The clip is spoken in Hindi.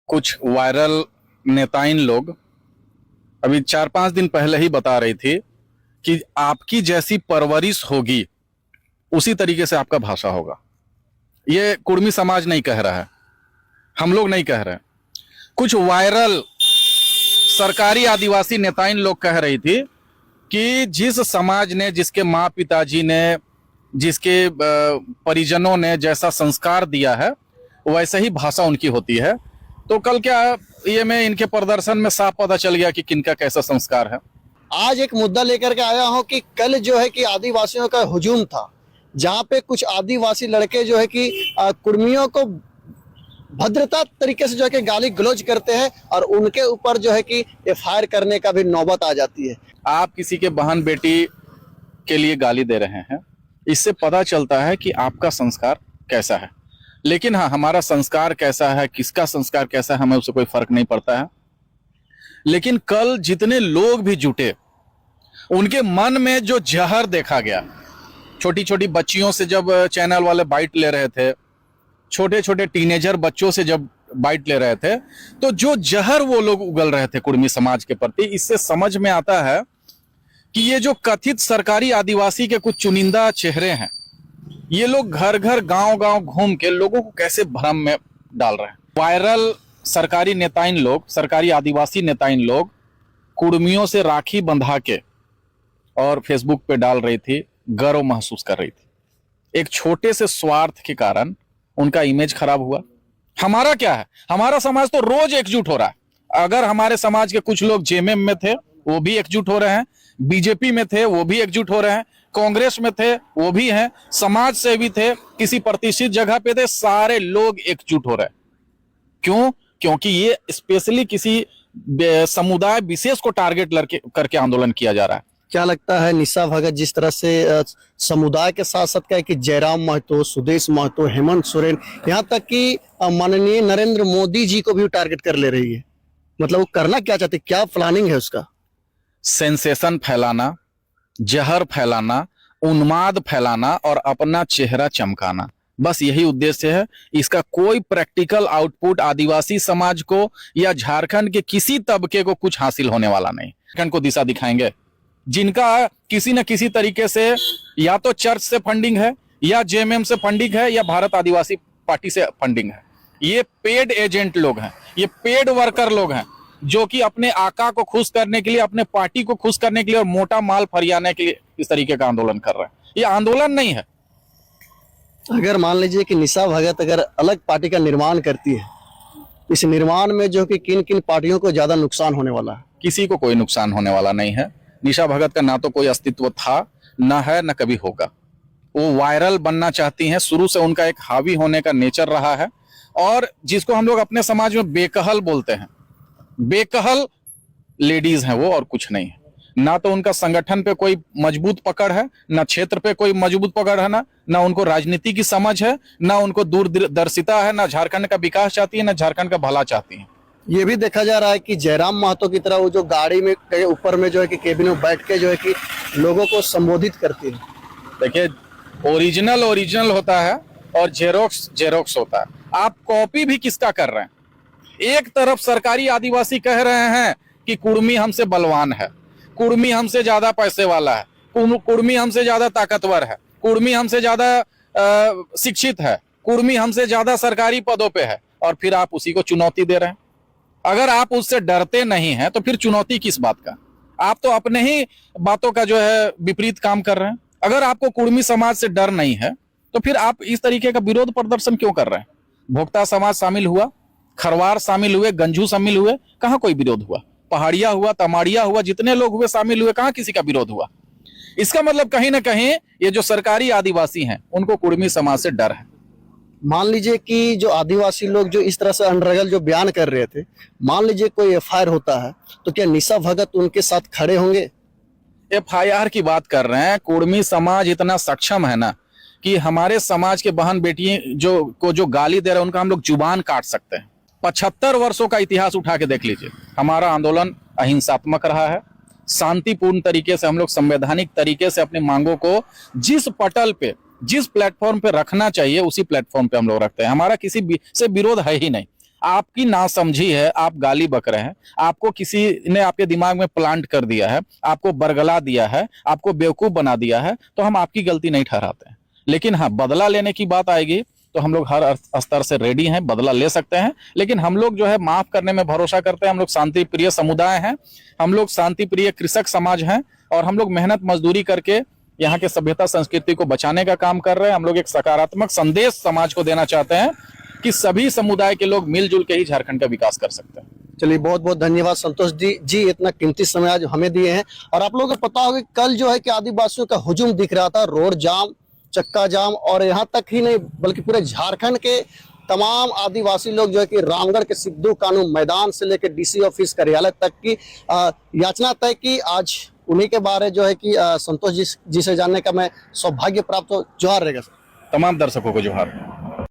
कुछ वायरल नेताइन लोग अभी 4-5 दिन पहले ही बता रही थी कि आपकी जैसी परवरिश होगी उसी तरीके से आपका भाषा होगा। ये कुर्मी समाज नहीं कह रहा है, हम लोग नहीं कह रहे। कुछ वायरल सरकारी आदिवासी नेताइन लोग कह रही थी कि जिस समाज ने, जिसके माँ पिताजी ने, जिसके परिजनों ने जैसा संस्कार दिया है वैसे ही भाषा उनकी होती है। तो कल क्या ये में इनके प्रदर्शन में साफ पता चल गया कि किनका कैसा संस्कार है। आज एक मुद्दा लेकर के आया हूं कि कल जो है कि आदिवासियों का हुजूम था, जहां पे कुछ आदिवासी लड़के जो है कि कुर्मियों को भद्रता तरीके से जो है कि गाली गलौज करते हैं और उनके ऊपर जो है कि एफआईआर करने का भी नौबत आ जाती है। आप किसी के बहन बेटी के लिए गाली दे रहे हैं, इससे पता चलता है कि आपका संस्कार कैसा है। लेकिन हाँ, हमारा संस्कार कैसा है, किसका संस्कार कैसा है, हमें उससे कोई फर्क नहीं पड़ता है। लेकिन कल जितने लोग भी जुटे, उनके मन में जो जहर देखा गया, छोटी छोटी बच्चियों से जब चैनल वाले बाइट ले रहे थे, छोटे छोटे टीनेजर बच्चों से जब बाइट ले रहे थे, तो जो जहर वो लोग उगल रहे थे कुर्मी समाज के प्रति, इससे समझ में आता है कि ये जो कथित सरकारी आदिवासी के कुछ चुनिंदा चेहरे हैं, ये लोग घर घर गांव गांव घूम के लोगों को कैसे भ्रम में डाल रहे हैं। वायरल सरकारी नेताइन लोग, सरकारी आदिवासी नेताइन लोग कुर्मियों से राखी बंधा के और फेसबुक पे डाल रही थी, गर्व महसूस कर रही थी। एक छोटे से स्वार्थ के कारण उनका इमेज खराब हुआ। हमारा क्या है, हमारा समाज तो रोज एकजुट हो रहा है। अगर हमारे समाज के कुछ लोग जेएमएम में थे वो भी एकजुट हो रहे हैं, बीजेपी में थे वो भी एकजुट हो रहे हैं, कांग्रेस में थे वो भी हैं, समाज सेवी थे, किसी प्रतिष्ठित जगह पे थे, सारे लोग एकजुट हो रहे हैं। क्यों? क्योंकि ये स्पेशली किसी समुदाय विशेष को टारगेट करके आंदोलन किया जा रहा है। क्या लगता है निशा भगत जिस तरह से समुदाय के साथ साथ क्या कि जयराम महतो, सुदेश महतो, हेमंत सोरेन, यहाँ तक कि माननीय नरेंद्र मोदी जी को भी टारगेट कर ले रही है, मतलब वो करना क्या चाहती, क्या प्लानिंग है उसका? सेंसेशन फैलाना, जहर फैलाना, उन्माद फैलाना और अपना चेहरा चमकाना, बस यही उद्देश्य है। इसका कोई प्रैक्टिकल आउटपुट आदिवासी समाज को या झारखंड के किसी तबके को कुछ हासिल होने वाला नहीं। झारखंड को दिशा दिखाएंगे जिनका किसी न किसी तरीके से या तो चर्च से फंडिंग है, या जेएमएम से फंडिंग है, या भारत आदिवासी पार्टी से फंडिंग है। ये पेड एजेंट लोग हैं, ये पेड वर्कर लोग हैं जो कि अपने आका को खुश करने के लिए, अपने पार्टी को खुश करने के लिए और मोटा माल फरियाने के लिए इस तरीके का आंदोलन कर रहे हैं। ये आंदोलन नहीं है। अगर मान लीजिए कि निशा भगत अगर अलग पार्टी का निर्माण करती है, इस निर्माण में जो कि किन किन पार्टियों को ज्यादा नुकसान होने वाला है? किसी को कोई नुकसान होने वाला नहीं है। निशा भगत का ना तो कोई अस्तित्व था, ना है, ना कभी होगा। वो वायरल बनना चाहती हैं, शुरू से उनका एक हावी होने का नेचर रहा है। और जिसको हम लोग अपने समाज में बेकहल बोलते हैं, बेकहल लेडीज हैं वो, और कुछ नहीं है। ना तो उनका संगठन पे कोई मजबूत पकड़ है, ना क्षेत्र पे कोई मजबूत पकड़ है, ना उनको राजनीति की समझ है, ना उनको दूरदर्शिता है, ना झारखंड का विकास चाहती है, ना झारखंड का भला चाहती है। ये भी देखा जा रहा है कि जयराम महतो की तरह वो जो गाड़ी में ऊपर में जो है कि केबिन में बैठ के जो है कि लोगों को संबोधित करती है। देखिए, ओरिजिनल होता है और जेरोक्स होता है। आप कॉपी भी किसका कर रहे हैं? एक तरफ सरकारी आदिवासी कह रहे हैं कि कुर्मी हमसे बलवान है, कुर्मी हमसे ज्यादा पैसे वाला है, कुर्मी हमसे ज्यादा ताकतवर है, कुर्मी हमसे ज्यादा शिक्षित है, कुर्मी हमसे ज्यादा सरकारी पदों पे है, और फिर आप उसी को चुनौती दे रहे हैं। अगर आप उससे डरते नहीं हैं तो फिर चुनौती किस बात का? आप तो अपने ही बातों का जो है विपरीत काम कर रहे हैं। अगर आपको कुर्मी समाज से डर नहीं है तो फिर आप इस तरीके का विरोध प्रदर्शन क्यों कर रहे हैं? भोक्ता समाज शामिल हुआ, खरवार शामिल हुए, गंजू शामिल हुए, कहाँ कोई विरोध हुआ? पहाड़िया हुआ, तमाड़िया हुआ, जितने लोग हुए शामिल हुए, कहाँ किसी का विरोध हुआ? इसका मतलब कहीं ना कहीं ये जो सरकारी आदिवासी हैं उनको कुर्मी समाज से डर है। मान लीजिए कि जो आदिवासी लोग जो इस तरह से अनर्गल जो बयान कर रहे थे, मान लीजिए कोई एफआईआर होता है तो क्या निशा भगत उनके साथ खड़े होंगे? एफआईआर की बात कर रहे हैं। कुर्मी समाज इतना सक्षम है ना कि हमारे समाज के बहन बेटियां जो गाली दे रहे हैं उनका हम लोग जुबान काट सकते हैं। 75 वर्षों का इतिहास उठा के देख लीजिए, हमारा आंदोलन अहिंसात्मक रहा है। शांतिपूर्ण तरीके से हम लोग संवैधानिक तरीके से अपनी मांगों को जिस पटल पे, जिस प्लेटफॉर्म पे रखना चाहिए उसी प्लेटफॉर्म पे हम लोग रखते हैं। हमारा किसी से विरोध है ही नहीं। आपकी नासमझी है, आप गाली बक रहे हैं, आपको किसी ने आपके दिमाग में प्लांट कर दिया है, आपको बरगला दिया है, आपको बेवकूफ बना दिया है, तो हम आपकी गलती नहीं ठहराते हैं। लेकिन हाँ, बदला लेने की बात आएगी तो हम लोग हर स्तर से रेडी हैं, बदला ले सकते हैं। लेकिन हम लोग जो है माफ करने में भरोसा करते हैं। हम लोग शांति प्रिय समुदाय हैं, हम लोग शांति प्रिय कृषक समाज हैं, और हम लोग मेहनत मजदूरी करके यहाँ के सभ्यता संस्कृति को बचाने का काम कर रहे हैं। हम लोग एक सकारात्मक संदेश समाज को देना चाहते हैं कि सभी समुदाय के लोग मिलजुल के ही झारखंड का विकास कर सकते हैं। चलिए, बहुत बहुत धन्यवाद संतोष जी इतना कीमती समय आज हमें दिए हैं। और आप लोगों को पता होगा कि कल जो है कि आदिवासियों का हुजूम दिख रहा था, रोड जाम, चक्का जाम, और यहाँ तक ही नहीं बल्कि पूरे झारखंड के तमाम आदिवासी लोग जो है कि रामगढ़ के सिद्धू कानू मैदान से लेकर डीसी ऑफिस कार्यालय तक की याचना तय की। आज उन्हीं के बारे जो है कि संतोष जी से जानने का मैं सौभाग्य प्राप्त हो। जोहार रहेगा। तमाम दर्शकों को जोहार।